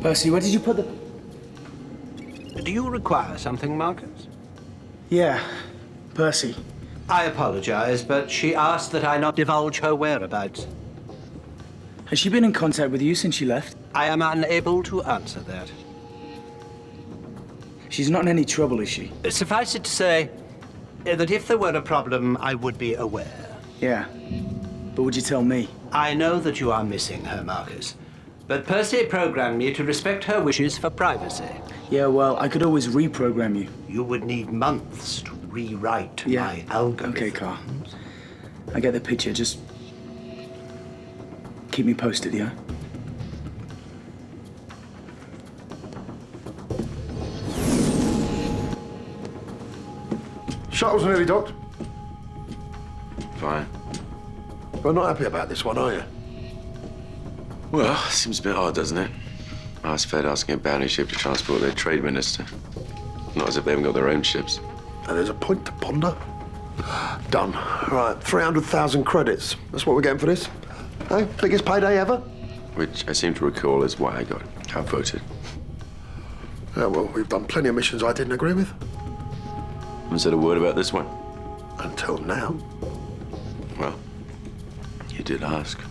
Percy, where did you put the... Do you require something, Marcus? Yeah, Percy. I apologize, but she asked that I not divulge her whereabouts. Has she been in contact with you since she left? I am unable to answer that. She's not in any trouble, is she? Suffice it to say that if there were a problem, I would be aware. Yeah, but would you tell me? I know that you are missing her, Marcus. But Percy programmed me to respect her wishes for privacy. Yeah, well, I could always reprogram you. You would need months to rewrite my algorithm. Okay, Carl. I get the picture. Just keep me posted, yeah? Shuttle's nearly docked. Fine. But not happy about this one, are you? Well, seems a bit odd, doesn't it? Asked Fed asking a bounty ship to transport their trade minister. Not as if they haven't got their own ships. And there's a point to ponder. Done. Right, 300,000 credits. That's what we're getting for this. Hey, biggest payday ever? Which I seem to recall is why I got outvoted. Yeah, well, we've done plenty of missions I didn't agree with. Haven't said a word about this one. Until now. Well, you did ask.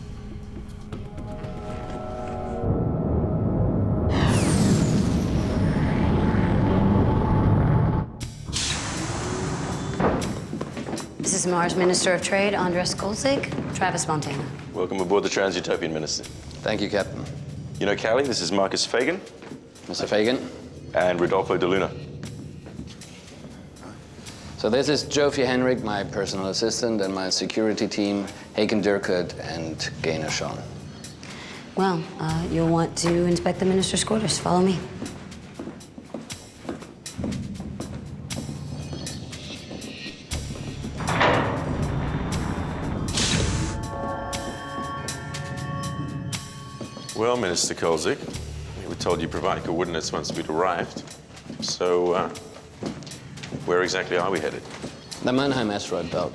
This is Mars Minister of Trade, Andres Kolzig, Travis Montana. Welcome aboard the Trans-Utopian Minister. Thank you, Captain. You know Callie, this is Marcus Fagan. Mr. Fagan. And Rodolfo De Luna. So this is Jofi Henrik, my personal assistant, and my security team, Haken Dirkut and Gaynor Sean. Well, you'll want to inspect the minister's quarters. Follow me. Well, Minister Kolzig, we were told you provided coordinates once we'd arrived. So, where exactly are we headed? The Mannheim asteroid belt.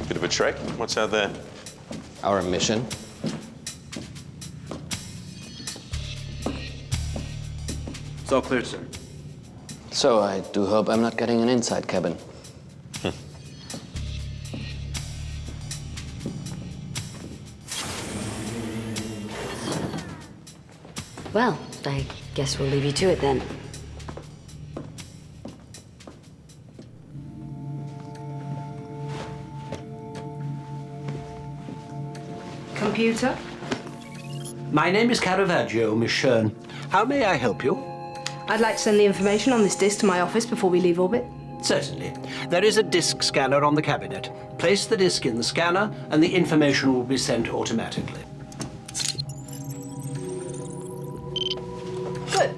Bit of a trek. What's out there? Our mission. It's all clear, sir. So I do hope I'm not getting an inside cabin. Well, I guess we'll leave you to it then. Computer? My name is Caravaggio, Miss Shern. How may I help you? I'd like to send the information on this disk to my office before we leave orbit. Certainly. There is a disk scanner on the cabinet. Place the disk in the scanner, and the information will be sent automatically. Good.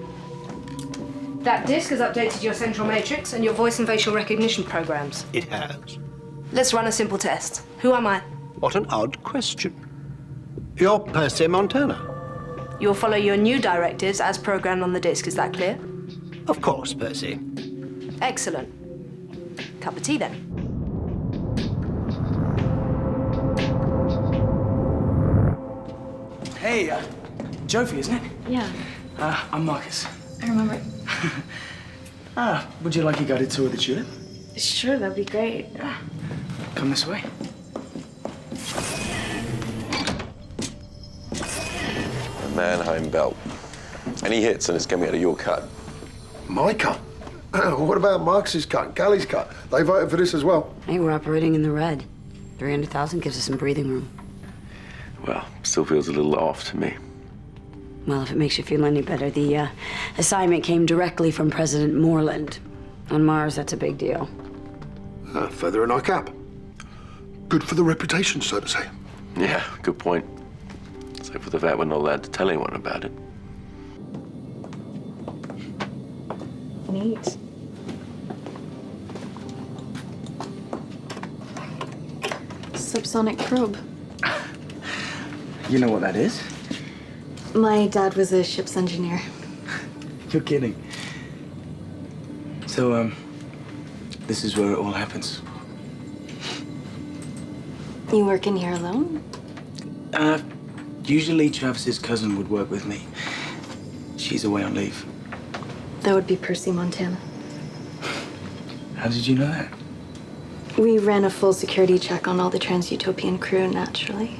That disk has updated your central matrix and your voice and facial recognition programs. It has. Let's run a simple test. Who am I? What an odd question. You're Percy Montana. You'll follow your new directives as programmed on the disk. Is that clear? Of course, Percy. Excellent. Cup of tea, then. Hey, Jofi, isn't it? Yeah, I'm Marcus. I remember. Would you like a guided tour of the tulip? Sure, that'd be great. Yeah. Come this way. The Mannheim belt. Any hits and it's coming out of your cut. My cut? What about Marcus's cut, Callie's cut? They voted for this as well. Hey, we're operating in the red. 300,000 gives us some breathing room. Well, still feels a little off to me. Well, if it makes you feel any better, the assignment came directly from President Moreland. On Mars, that's a big deal. Feather in our cap. Good for the reputation, so to say. Yeah, good point. Except for the fact we're not allowed to tell anyone about it. Neat. Subsonic probe. You know what that is? My dad was a ship's engineer. You're kidding. So, this is where it all happens. You work in here alone? Usually Travis's cousin would work with me. She's away on leave. That would be Percy Montana. How did you know that? We ran a full security check on all the Trans-Utopian crew, naturally.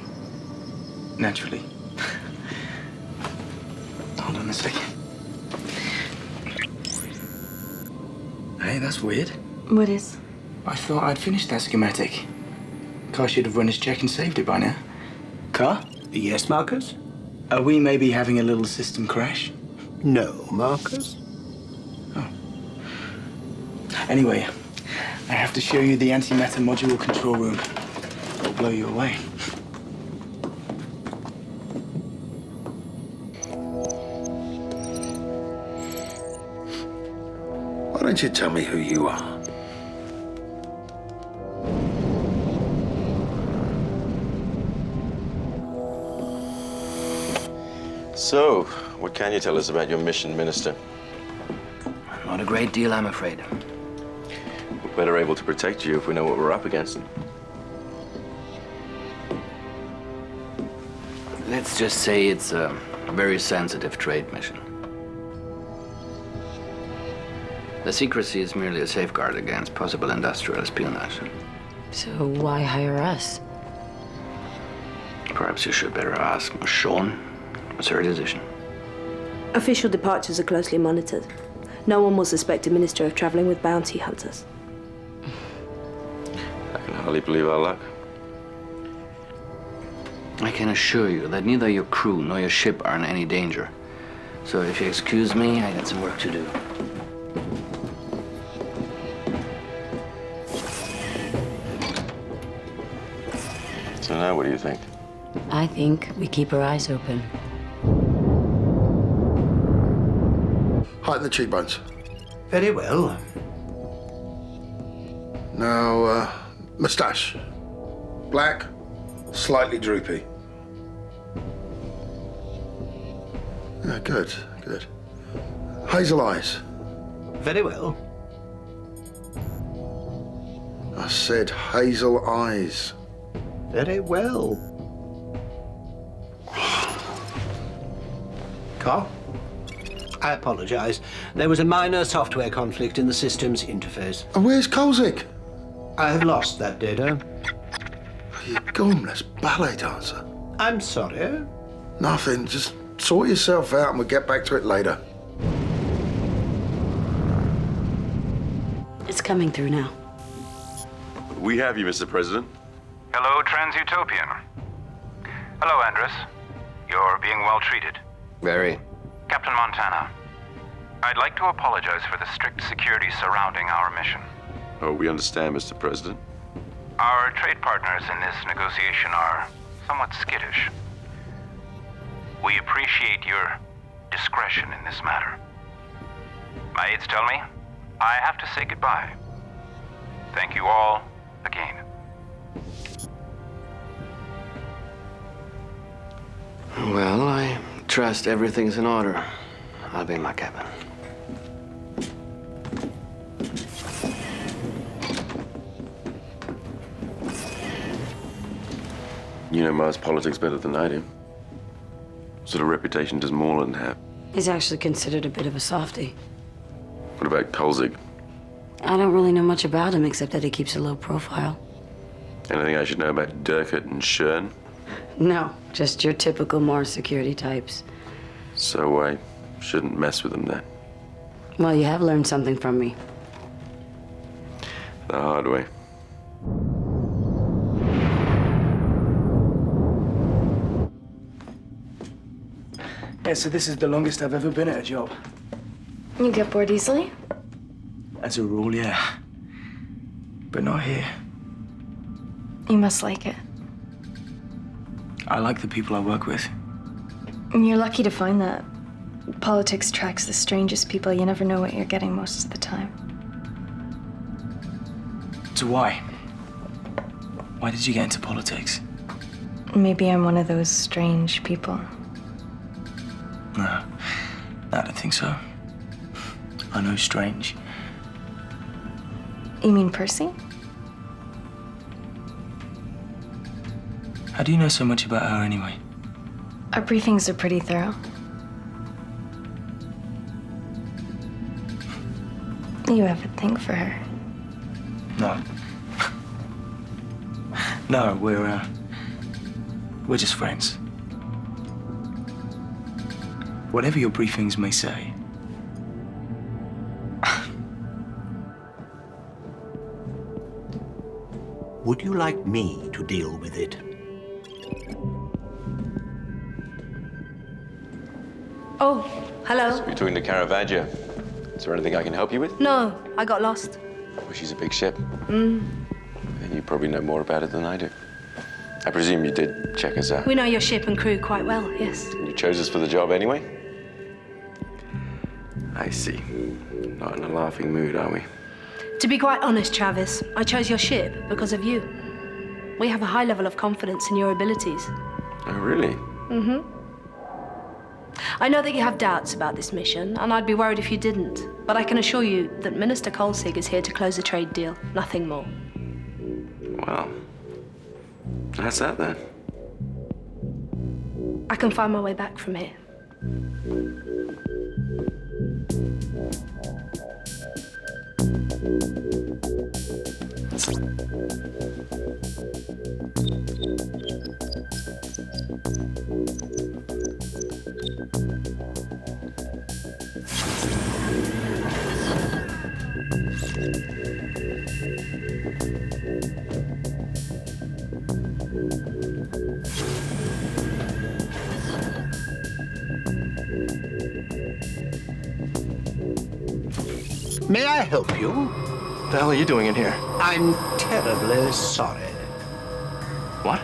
Naturally. Hold on a second. Hey, that's weird. What is? I thought I'd finished that schematic. Car should have run his check and saved it by now. Car? Yes, Marcus? Are we maybe having a little system crash? No, Marcus? Anyway, I have to show you the antimatter module control room. It'll blow you away. Why don't you tell me who you are? So, what can you tell us about your mission, Minister? Not a great deal, I'm afraid. We're better able to protect you if we know what we're up against. Let's just say it's a very sensitive trade mission. The secrecy is merely a safeguard against possible industrial espionage. So why hire us? Perhaps you should better ask Sean. What's her decision? Official departures are closely monitored. No one will suspect a minister of traveling with bounty hunters. I can hardly believe our luck. I can assure you that neither your crew nor your ship are in any danger. So if you excuse me, I got some work to do. So now what do you think? I think we keep our eyes open. Heighten the cheekbones. Very well. Now, moustache. Black, slightly droopy. Yeah, good, good. Hazel eyes. Very well. I said hazel eyes. Very well. Carl? I apologize. There was a minor software conflict in the system's interface. And where's Kolzik? I have lost that data. You gormless ballet dancer. I'm sorry. Nothing, just sort yourself out and we'll get back to it later. It's coming through now. We have you, Mr. President. Hello, Trans-Utopian. Hello, Andres. You're being well treated. Very. Captain Montana, I'd like to apologize for the strict security surrounding our mission. Oh, we understand, Mr. President. Our trade partners in this negotiation are somewhat skittish. We appreciate your discretion in this matter. My aides tell me I have to say goodbye. Thank you all again. Well, I trust everything's in order. I'll be in my cabin. You know Mars politics better than I do. What sort of reputation does Moreland have? He's actually considered a bit of a softie. What about Kolzik? I don't really know much about him except that he keeps a low profile. Anything I should know about Durkett and Shern? No, just your typical Mars security types. So I shouldn't mess with them then. Well, you have learned something from me. The hard way. Yeah, so this is the longest I've ever been at a job. You get bored easily? As a rule, yeah. But not here. You must like it. I like the people I work with. And you're lucky to find that. Politics attracts the strangest people. You never know what you're getting most of the time. So why? Why did you get into politics? Maybe I'm one of those strange people. No, I don't think so. I know strange. You mean Percy? How do you know so much about her anyway? Our briefings are pretty thorough. You have a thing for her. No. No, we're just friends. Whatever your briefings may say. Would you like me to deal with it? Oh, hello. You're talking to Caravaggio. Is there anything I can help you with? No, I got lost. Well, she's a big ship. And you probably know more about it than I do. I presume you did check us out. We know your ship and crew quite well, yes. You chose us for the job anyway? I see. Not in a laughing mood, are we? To be quite honest, Travis, I chose your ship because of you. We have a high level of confidence in your abilities. Oh, really? I know that you have doubts about this mission, and I'd be worried if you didn't. But I can assure you that Minister Colsig is here to close a trade deal, nothing more. Well, that's that then. I can find my way back from here. May I help you? What the hell are you doing in here? I'm terribly sorry. What?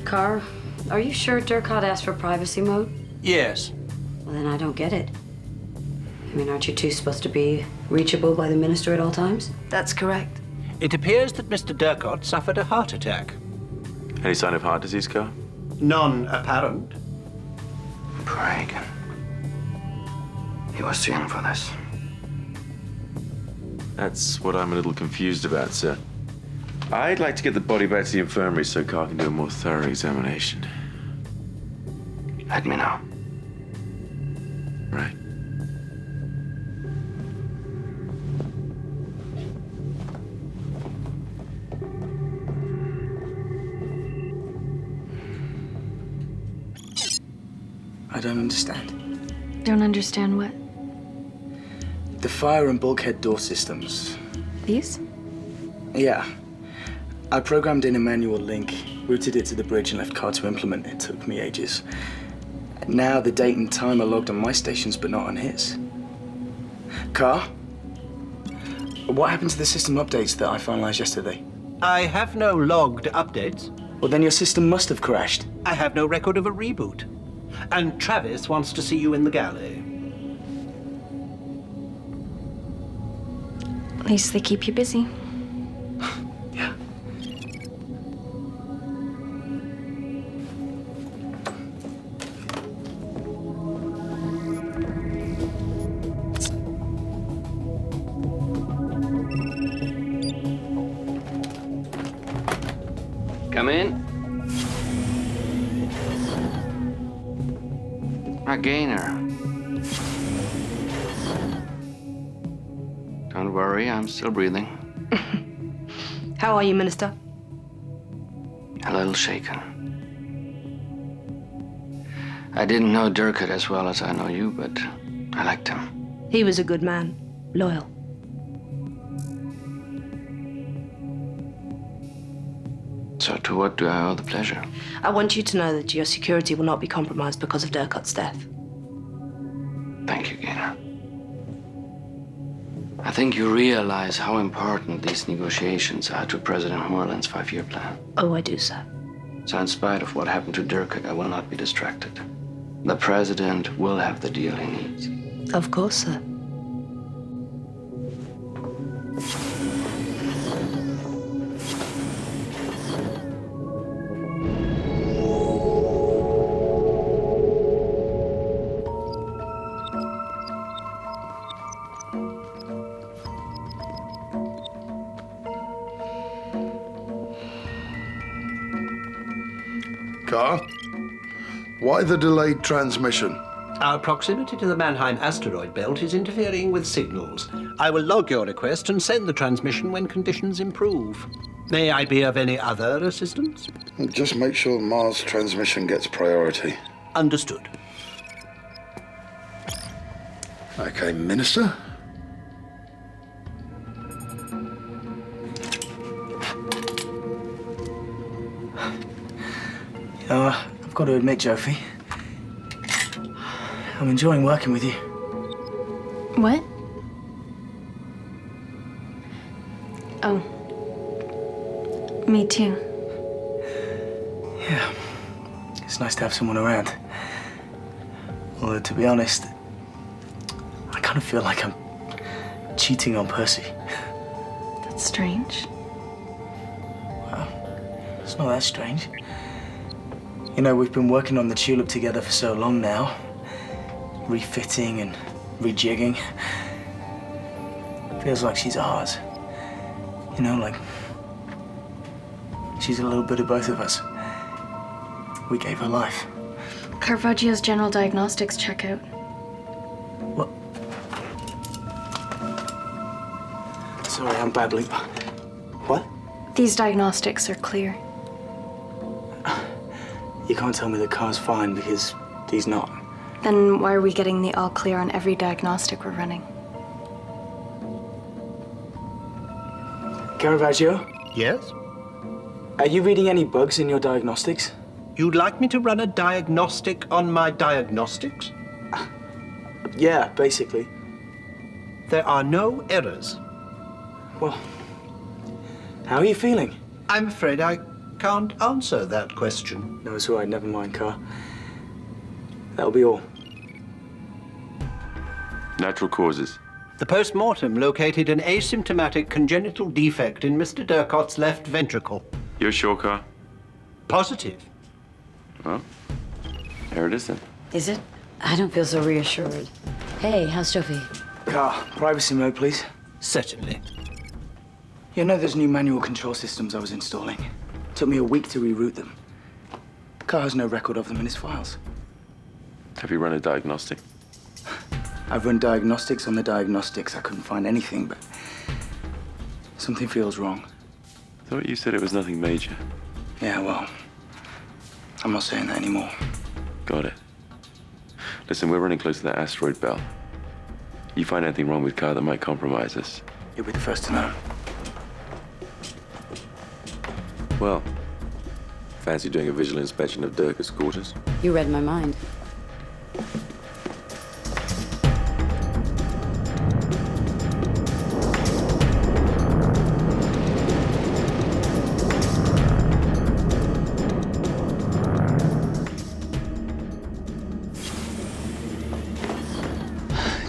Carr, are you sure Durkot asked for privacy mode? Yes. Well, then I don't get it. I mean, aren't you two supposed to be reachable by the minister at all times? That's correct. It appears that Mr. Durkot suffered a heart attack. Any sign of heart disease, Carl? None apparent. Craig. He was too young for this. That's what I'm a little confused about, sir. I'd like to get the body back to the infirmary so Carl can do a more thorough examination. Let me know. Right. I don't understand. Don't understand what? The fire and bulkhead door systems. These? Yeah. I programmed in a manual link, routed it to the bridge and left Carr to implement it. Took me ages. Now the date and time are logged on my stations, but not on his. Carr? What happened to the system updates that I finalized yesterday? I have no logged updates. Well, then your system must have crashed. I have no record of a reboot. And Travis wants to see you in the galley. At least they keep you busy. Yeah. Come in. A gainer. Don't worry, I'm still breathing. How are you, Minister? A little shaken. I didn't know Durkhead as well as I know you, but I liked him. He was a good man. Loyal. So to what do I owe the pleasure? I want you to know that your security will not be compromised because of Durkhead's death. Thank you, Gaynor. I think you realize how important these negotiations are to President Moreland's 5-year plan. Oh, I do, sir. So in spite of what happened to Durkhead, I will not be distracted. The President will have the deal he needs. Of course, sir. Car? Why the delayed transmission? Our proximity to the Mannheim asteroid belt is interfering with signals. I will log your request and send the transmission when conditions improve. May I be of any other assistance? Just make sure Mars transmission gets priority. Understood. Okay, Minister. I've got to admit, Jofi, I'm enjoying working with you. What? Oh. Me too. Yeah. It's nice to have someone around. Although, to be honest, I kind of feel like I'm cheating on Percy. That's strange. Well, it's not that strange. You know, we've been working on the tulip together for so long now. Refitting and rejigging. Feels like she's ours. You know, like she's a little bit of both of us. We gave her life. Caravaggio's general diagnostics checkout. What? Sorry, I'm babbling. What? These diagnostics are clear. You can't tell me the car's fine because he's not. Then why are we getting the all clear on every diagnostic we're running? Caravaggio, Yes? are you reading any bugs in your diagnostics? You'd like me to run a diagnostic on my diagnostics? Yeah, basically. There are no errors. Well, how are you feeling? I'm afraid I can't answer that question. No, it's all right. Never mind, Car. That'll be all. Natural causes. The post-mortem located an asymptomatic congenital defect in Mr. Durkott's left ventricle. You're sure, Car? Positive. Well, there it is then. Is it? I don't feel so reassured. Hey, how's Jofi? Car, privacy mode, please. Certainly. You know those new manual control systems I was installing? Took me a week to reroute them. Car has no record of them in his files. Have you run a diagnostic? I've run diagnostics on the diagnostics. I couldn't find anything, but something feels wrong. I thought you said it was nothing major. Yeah, well, I'm not saying that anymore. Got it. Listen, we're running close to that asteroid belt. You find anything wrong with Car that might compromise us? You'll be the first to know. Well, fancy doing a visual inspection of Durkhead's quarters? You read my mind.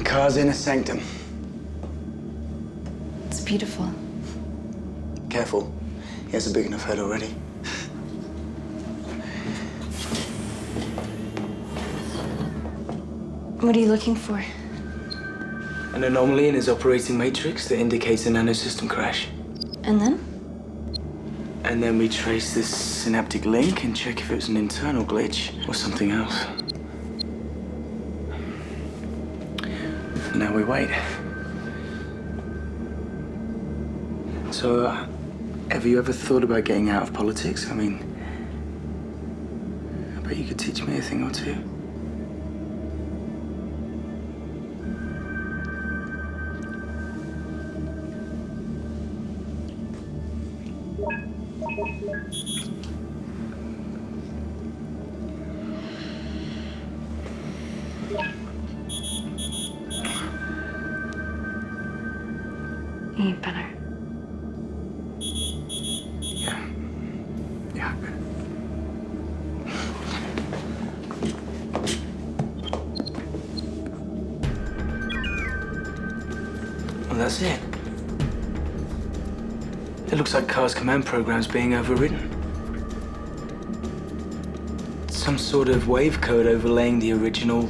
Car's inner sanctum. It's beautiful. Careful. He has a big enough head already. What are you looking for? An anomaly in his operating matrix that indicates a nanosystem crash. And then? And then we trace this synaptic link and check if it was an internal glitch or something else. And now we wait. So, Have you ever thought about getting out of politics? I mean, I bet you could teach me a thing or two. Eat better. Yeah. Well, that's it. It looks like Car's command program's being overridden. Some sort of wave code overlaying the original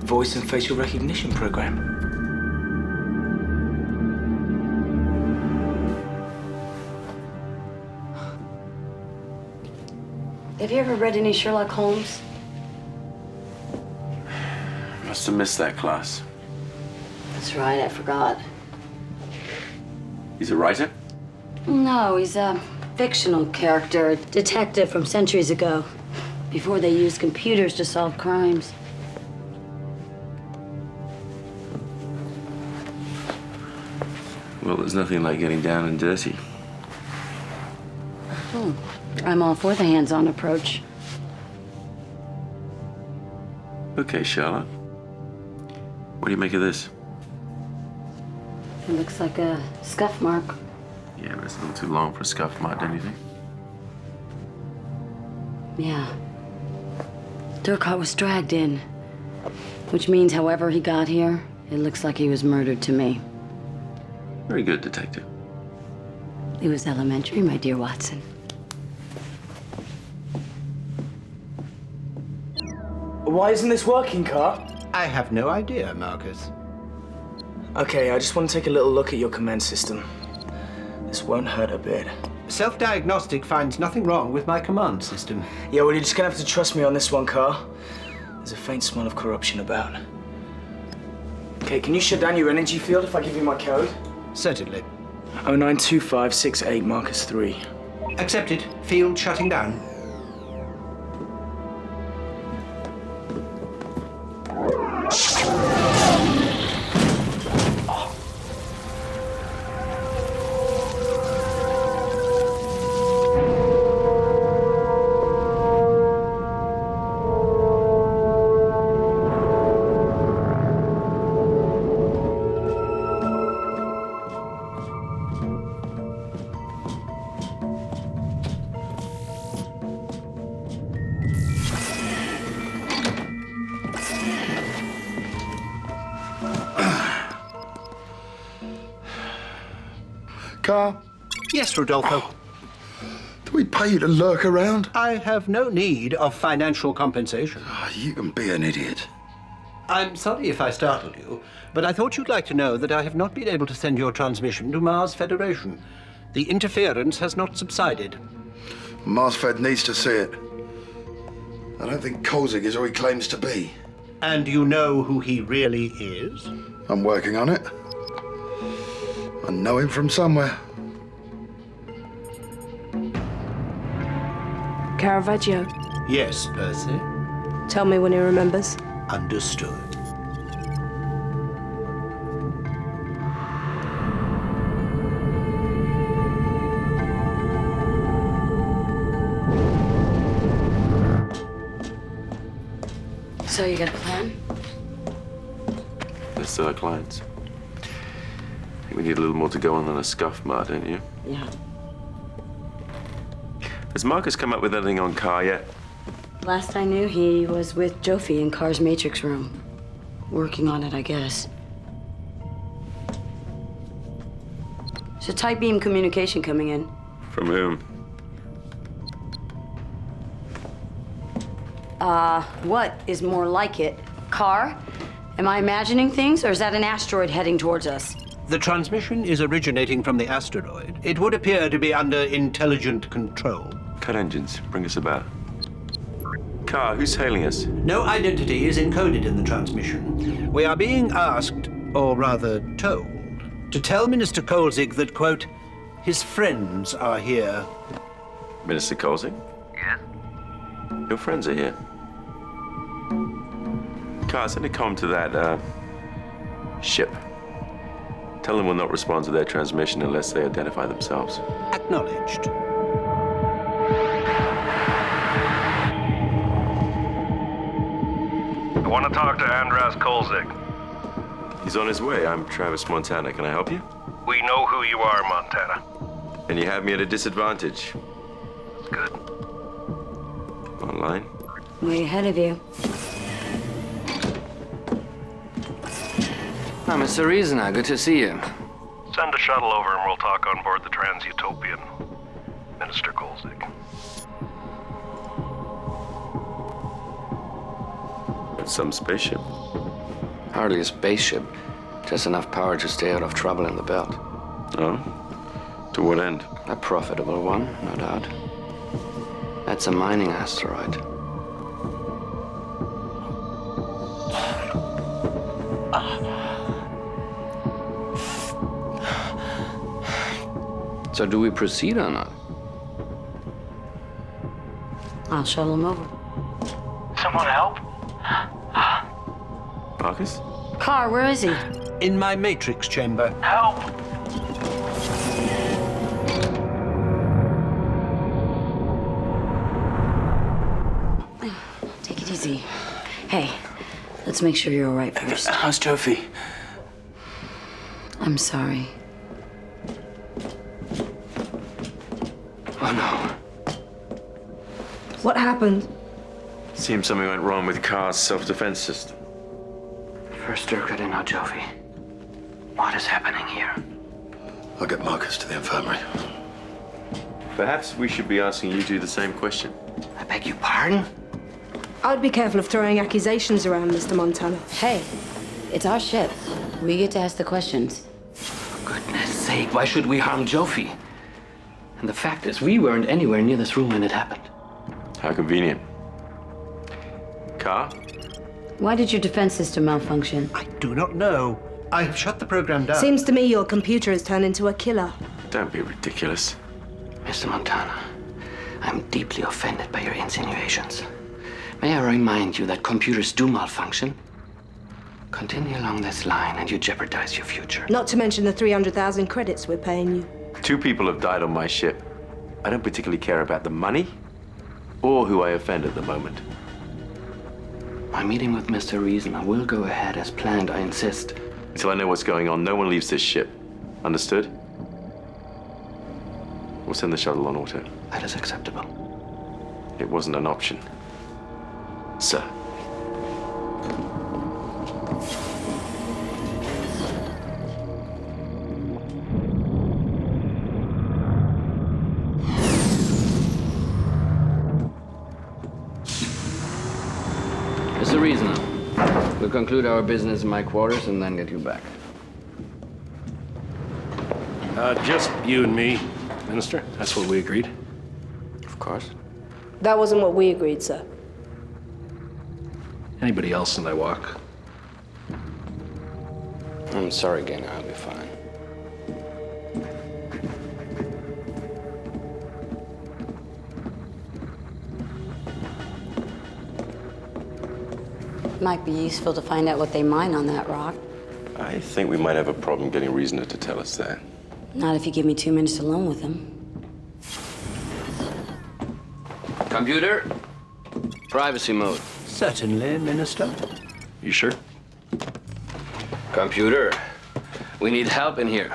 voice and facial recognition program. Have you ever read any Sherlock Holmes? Must have missed that class. That's right, I forgot. He's a writer? No, he's a fictional character, a detective from centuries ago, before they used computers to solve crimes. Well, there's nothing like getting down and dirty. Oh, I'm all for the hands-on approach. Okay, Charlotte. What do you make of this? It looks like a scuff mark. Yeah, but it's a little too long for a scuff mark, don't you think? Yeah. Durkot was dragged in, which means however he got here, it looks like he was murdered to me. Very good, detective. It was elementary, my dear Watson. Why isn't this working, Car? I have no idea, Marcus. Okay, I just want to take a little look at your command system. This won't hurt a bit. Self-diagnostic finds nothing wrong with my command system. Yeah, well, you're just gonna have to trust me on this one, Car. There's a faint smell of corruption about. Okay, can you shut down your energy field if I give you my code? Certainly. 092568 Marcus 3. Accepted. Field shutting down. Car, Yes, Rodolfo. do we pay you to lurk around? I have no need of financial compensation. You can be an idiot. I'm sorry if I startled you, but I thought you'd like to know that I have not been able to send your transmission to Mars Federation. The interference has not subsided. Marsfed needs to see it. I don't think Kolzig is who he claims to be. And you know who he really is? I'm working on it. I know him from somewhere. Caravaggio, Yes, Percy. tell me when he remembers. Understood. So you got a plan? They're still our clients. I think we need a little more to go on than a scuff mark, don't you? Yeah. Has Marcus come up with anything on Car yet? Last I knew, he was with Jofi in Car's matrix room. Working on it, I guess. There's a tight beam communication coming in. From whom? What is more like it? Car? Am I imagining things, or is that an asteroid heading towards us? The transmission is originating from the asteroid. It would appear to be under intelligent control. Cut engines. Bring us about. Car, who's hailing us? No identity is encoded in the transmission. We are being asked, or rather told, to tell Minister Kolzig that, quote, His friends are here. Minister Colsing? Yes? Your friends are here. Carl, send a comm to that, ship. Tell them we'll not respond to their transmission unless they identify themselves. Acknowledged. I want to talk to Andras Kolzig. He's on his way. I'm Travis Montana. Can I help you? We know who you are, Montana. And you have me at a disadvantage. That's good. Online? Way ahead of you. Oh, Mr. Reasoner, good to see you. Send a shuttle over and we'll talk on board the Trans-Utopian. Minister Kolzig. That's some spaceship. Hardly a spaceship. Just enough power to stay out of trouble in the belt. Oh? To what end? A profitable one, no doubt. That's a mining asteroid. So do we proceed or not? I'll shuttle him over. Someone help? Marcus? Car, where is he? In my matrix chamber. Help! Take it easy. Hey, let's make sure you're all right first. How's Jofi? I'm sorry. Oh, no. What happened? Seems something went wrong with Car's self-defense system. First Dirk, and now Jofi. What is happening here? I'll get Marcus to the infirmary. Perhaps we should be asking you two the same question. I beg your pardon? I'd be careful of throwing accusations around, Mr. Montana. Hey, it's our ship. We get to ask the questions. For goodness sake, why should we harm Jofi? And the fact is, we weren't anywhere near this room when it happened. How convenient. Car? Why did your defense system malfunction? I do not know. I have shut the program down. Seems to me your computer has turned into a killer. Don't be ridiculous. Mr. Montana, I'm deeply offended by your insinuations. May I remind you that computers do malfunction? Continue along this line and you jeopardize your future. Not to mention the 300,000 credits we're paying you. 2 people have died on my ship. I don't particularly care about the money or who I offend at the moment. My meeting with Mr. Reasoner will go ahead as planned, I insist. Until I know what's going on, no one leaves this ship. Understood? We'll send the shuttle on auto. That is acceptable. It wasn't an option, sir. Mr. Reasoner, we'll conclude our business in my quarters and then get you back. Just you and me, Minister. That's what we agreed. Of course. That wasn't what we agreed, sir. Anybody else and I walk? I'm sorry, Gaynor. I'll be fine. Might be useful to find out what they mine on that rock. I think we might have a problem getting Reasoner to tell us that. Not if you give me 2 minutes alone with him. Computer, privacy mode. Certainly, Minister. You sure? Computer, we need help in here.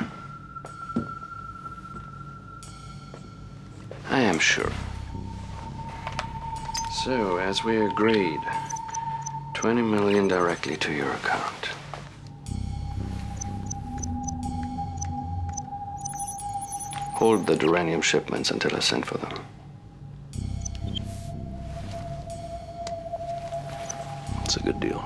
I am sure. So, as we agreed, 20 million directly to your account. Hold the duranium shipments until I send for them. It's a good deal.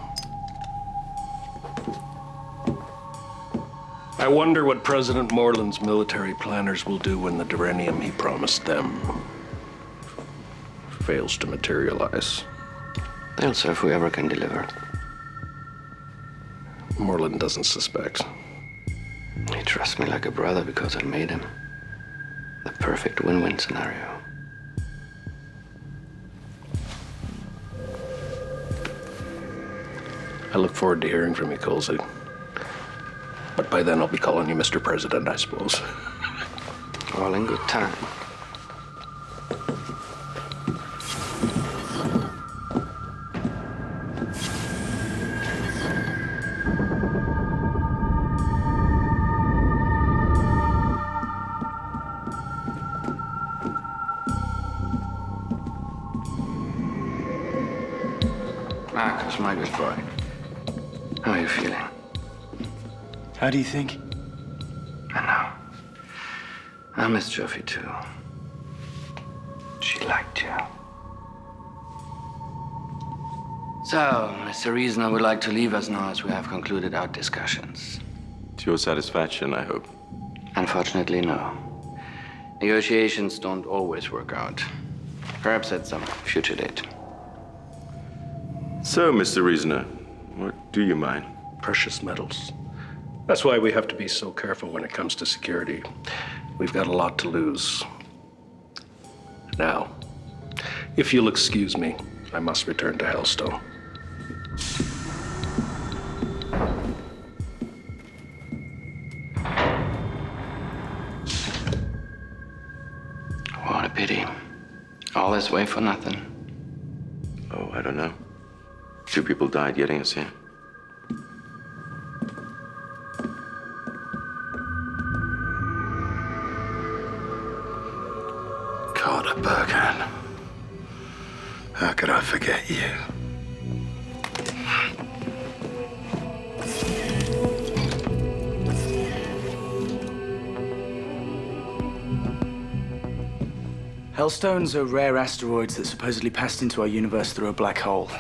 I wonder what President Moreland's military planners will do when the duranium he promised them fails to materialize. They'll serve whoever can deliver. Moreland doesn't suspect. He trusts me like a brother because I made him. The perfect win-win scenario. I look forward to hearing from you, Colsey. But by then I'll be calling you Mr. President, I suppose. All in good time. Marcus, my good boy. How are you feeling? How do you think? I know. I miss Joffy too. She liked you. So, Mr. Reasoner would like to leave us now as we have concluded our discussions. To your satisfaction, I hope. Unfortunately, no. Negotiations don't always work out. Perhaps at some future date. So, Mr. Reasoner, what do you mine? Precious metals. That's why we have to be so careful when it comes to security. We've got a lot to lose. Now, if you'll excuse me, I must return to Hellstone. What a pity. All this way for nothing. Oh, I don't know. 2 people died getting us here. Carter Berghan. How could I forget you? Hellstones are rare asteroids that supposedly passed into our universe through a black hole.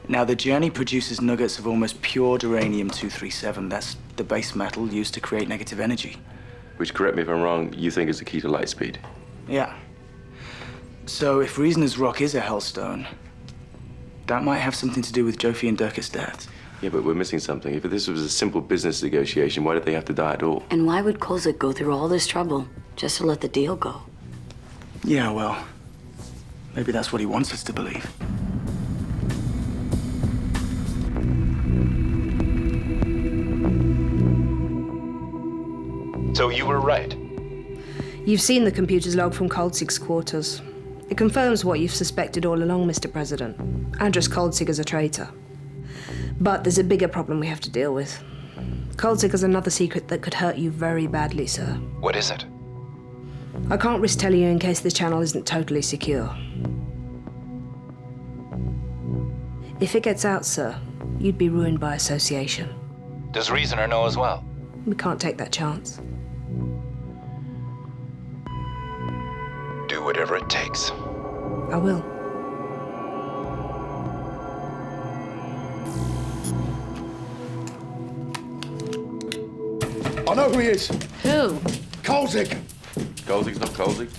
Now, the journey produces nuggets of almost pure uranium-237. That's the base metal used to create negative energy. Which, correct me if I'm wrong, you think is the key to light speed. Yeah. So if Reasoner's Rock is a Hellstone, that might have something to do with Joffy and Durka's deaths. Yeah, but we're missing something. If this was a simple business negotiation, why did they have to die at all? And why would Kolzik go through all this trouble just to let the deal go? Yeah, well, maybe that's what he wants us to believe. So you were right. You've seen the computer's log from Kolzig's quarters. It confirms what you've suspected all along, Mr. President. Andrus Kolzig is a traitor. But there's a bigger problem we have to deal with. Kolzig has another secret that could hurt you very badly, sir. What is it? I can't risk telling you in case the channel isn't totally secure. If it gets out, sir, you'd be ruined by association. Does Reasoner know as well? We can't take that chance. Do whatever it takes. I will. I know who he is. Who? Kolzig. Kolzig's not Kolzig.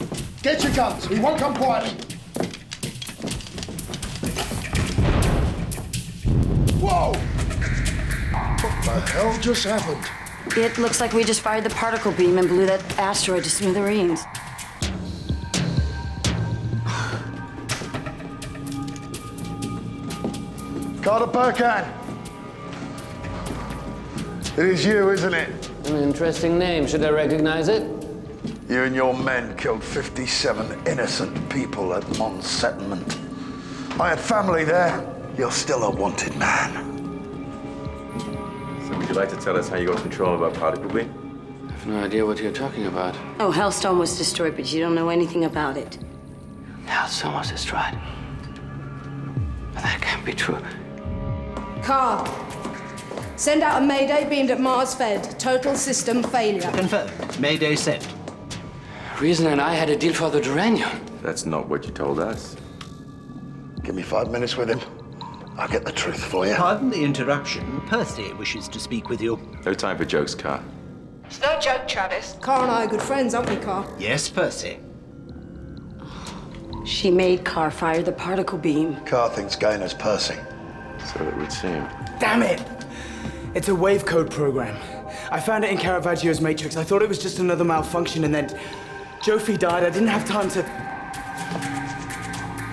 Get your guns. He won't come quietly. Whoa! What the hell just happened? It looks like we just fired the particle beam and blew that asteroid to smithereens. Carter Berghan. It is you, isn't it? An interesting name. Should I recognize it? You and your men killed 57 innocent people at Mons Settlement. I had family there. You're still a wanted man. So would you like to tell us how you got control of our particle beam? I have no idea what you're talking about. Oh, Hellstone was destroyed, but you don't know anything about it. Hellstone was destroyed. But that can't be true. Carr, send out a Mayday beamed at Mars Fed. Total system failure. Confirmed. Mayday sent. Reason and I had a deal for the Duranium. That's not what you told us. Give me 5 minutes with him. I'll get the truth for you. Pardon the interruption. Percy wishes to speak with you. No time for jokes, Carr. It's no joke, Travis. Carr and I are good friends, aren't we, Carr? Yes, Percy. She made Carr fire the particle beam. Carr thinks Gainer's Percy. So it would seem. Damn it! It's a wave code program. I found it in Caravaggio's matrix. I thought it was just another malfunction, and then Jofi died, I didn't have time to...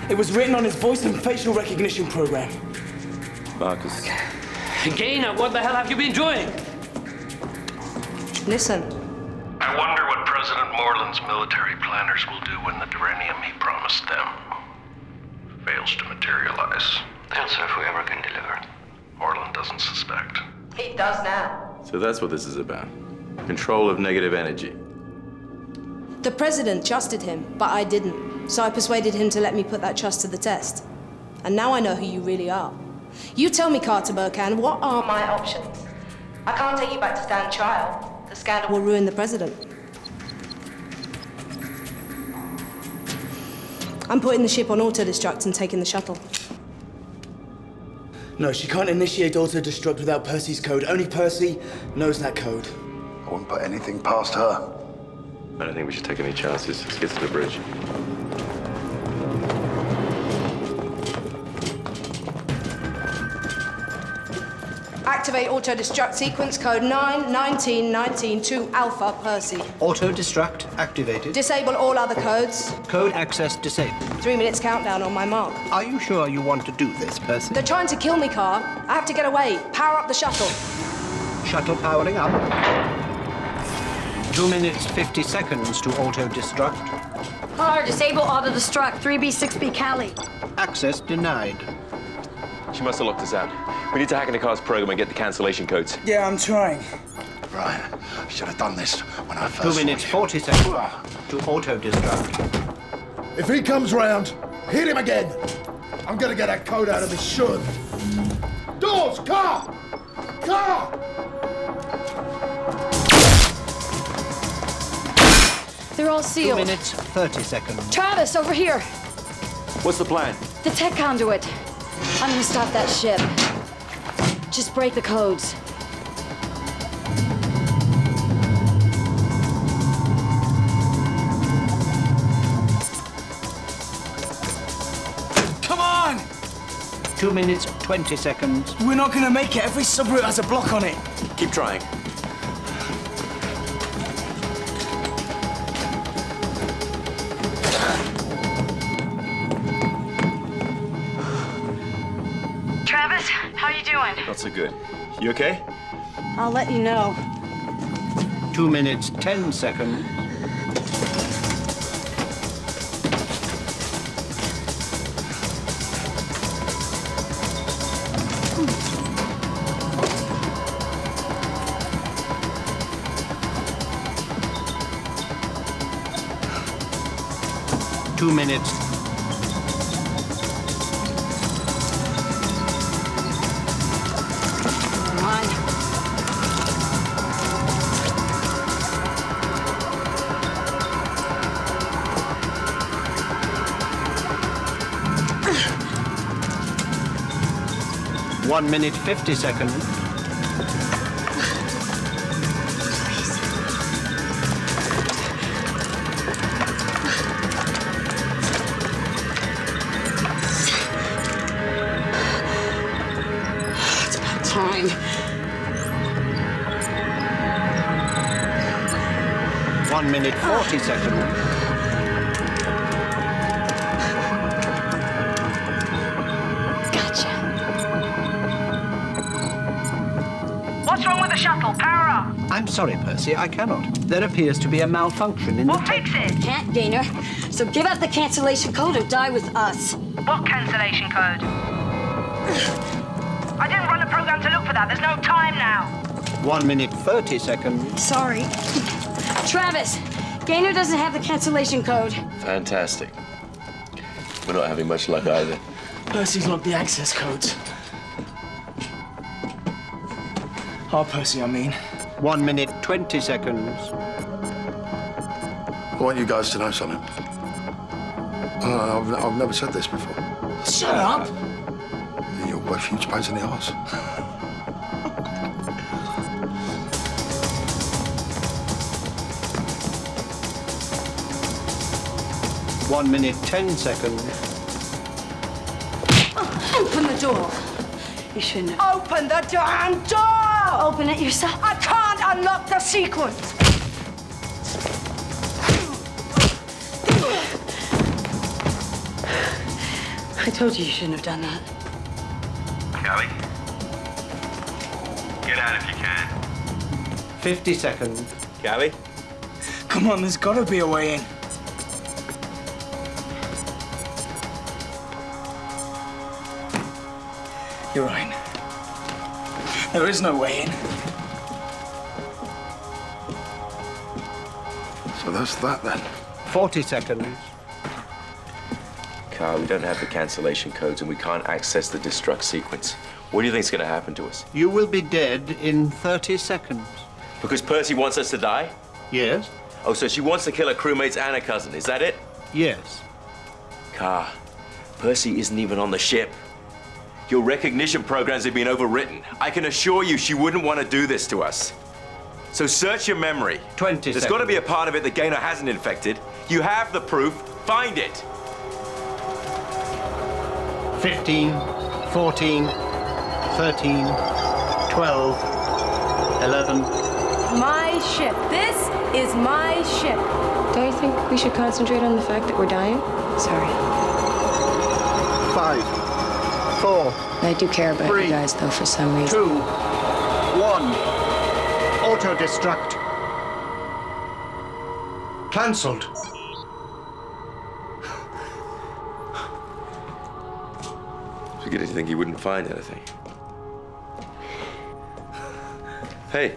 It was written on his voice and facial recognition program. Marcus. Gainer, what the hell have you been doing? Listen. I wonder what President Moreland's military planners will do when the duranium he promised them fails to materialize. They'll serve whoever can deliver. Moreland doesn't suspect. He does now. So that's what this is about. Control of negative energy. The president trusted him, but I didn't. So I persuaded him to let me put that trust to the test. And now I know who you really are. You tell me, Carter Burkhan, what are my options? I can't take you back to stand trial. The scandal will ruin the president. I'm putting the ship on auto-destruct and taking the shuttle. No, she can't initiate auto-destruct without Percy's code. Only Percy knows that code. I wouldn't put anything past her. I don't think we should take any chances. Let's get to the bridge. Activate auto-destruct sequence code 91919 to Alpha Percy. Auto-destruct activated. Disable all other codes. Code access disabled. 3 minutes countdown on my mark. Are you sure you want to do this, Percy? They're trying to kill me, Carr. I have to get away. Power up the shuttle. Shuttle powering up. 2 minutes, 50 seconds to auto-destruct. Carr, disable auto-destruct. 3B, 6B, Cali. Access denied. She must have locked us out. We need to hack into Carr's program and get the cancellation codes. Yeah, I'm trying. Right. I should have done this when I first 2 minutes, 40 seconds to auto-destruct. If he comes round, hit him again. I'm gonna get that code out of his should. Doors, car! Car! They're all 2 sealed. minutes, 30 seconds. Travis, over here. What's the plan? The tech conduit. I'm gonna stop that ship. Just break the codes. Come on! 2 minutes, 20 seconds. We're not gonna make it. Every subroute has a block on it. Keep trying. Travis, how you doing? Not so good. You okay? I'll let you know. 2 minutes, 10 seconds. Two minutes. Come on. One minute, 50 seconds. It's about time. 1 minute, 40 seconds. What's wrong with the shuttle? Power up. I'm sorry, Percy, I cannot. There appears to be a malfunction in the... We'll fix it. Can't, Gainer. So give out the cancellation code or die with us. What cancellation code? I didn't run a program to look for that. There's no time now. 1 minute, 30 seconds. Sorry. Travis, Gainer doesn't have the cancellation code. Fantastic. We're not having much luck either. Percy's locked the access codes. Oh, Percy, I mean. 1 minute, 20 seconds. I want you guys to know something. I've never said this before. Shut up! You're both huge pains in the arse. One minute, 10 seconds. Open the door. You shouldn't have. Open the damn door! Open it yourself. I can't unlock the sequence. Told you you shouldn't have done that. Callie? Get out if you can. 50 seconds. Callie? Come on, there's gotta be a way in. You're right. There is no way in. So that's that then. 40 seconds. Carl, we don't have the cancellation codes and we can't access the destruct sequence. What do you think's gonna happen to us? You will be dead in 30 seconds. Because Percy wants us to die? Yes? Oh, so she wants to kill her crewmates and her cousin, is that it? Yes. Carl, Percy isn't even on the ship. Your recognition programs have been overwritten. I can assure you she wouldn't want to do this to us. So search your memory. 20 There's got to be a part of it that Gaynor hasn't infected. You have the proof. Find it. 15, 14, 13, 12, 11. My ship. This is my ship. Don't you think we should concentrate on the fact that we're dying? Sorry. 5, 4. I do care about 3, you guys, though, for some reason. 2, 1. Auto-destruct. Cancelled. Forget it, you think he wouldn't find anything? Hey.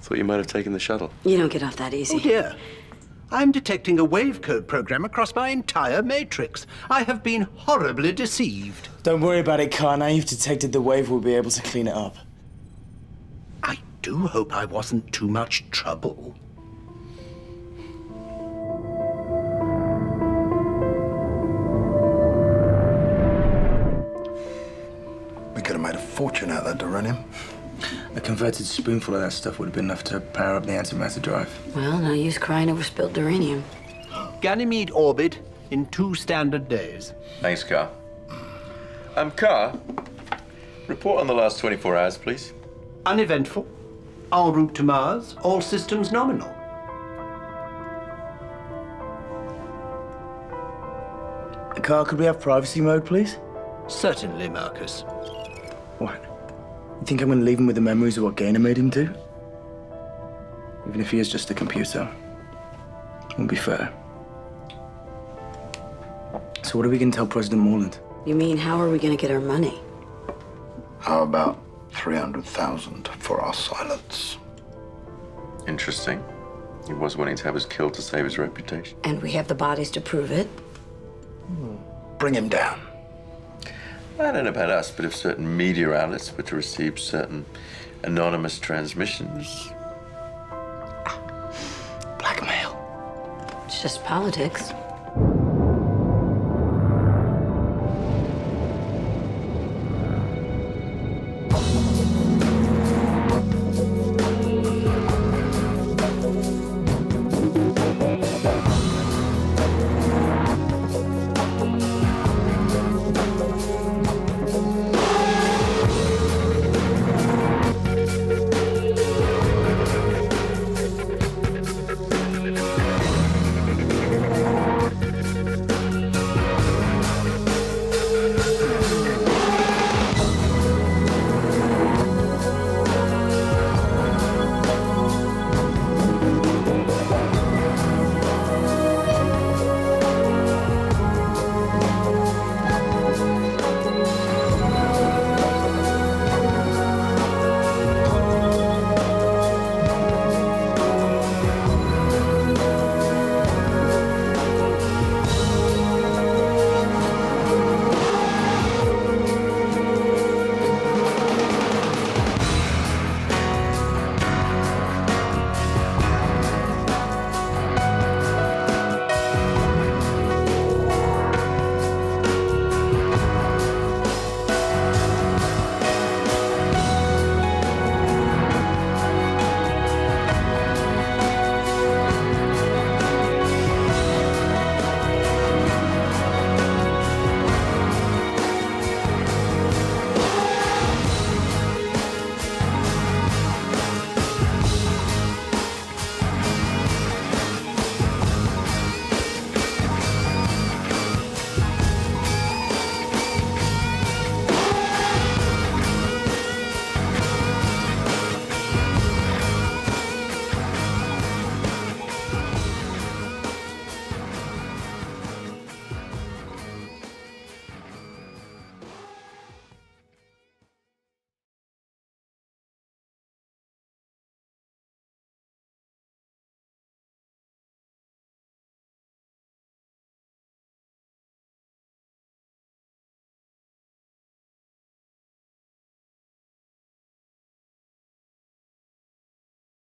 Thought you might have taken the shuttle. You don't get off that easy. Oh, dear. I'm detecting a wave code program across my entire matrix. I have been horribly deceived. Don't worry about it, Carl. Now you've detected the wave, we'll be able to clean it up. I do hope I wasn't too much trouble. We could have made a fortune out of that uranium. A converted spoonful of that stuff would have been enough to power up the antimatter drive. Well, no use crying over spilled uranium. Ganymede orbit in 2 standard days. Thanks, Carl. Carl, report on the last 24 hours, please. Uneventful. En route to Mars. All systems nominal. Carl, could we have privacy mode, please? Certainly, Marcus. What? You think I'm going to leave him with the memories of what Gaynor made him do? Even if he is just a computer. Won't be fair. So what are we going to tell President Morland? You mean, how are we going to get our money? How about 300,000 for our silence? Interesting. He was willing to have us killed to save his reputation. And we have the bodies to prove it. Bring him down. I don't know about us, but if certain media outlets were to receive certain anonymous transmissions... Blackmail. It's just politics.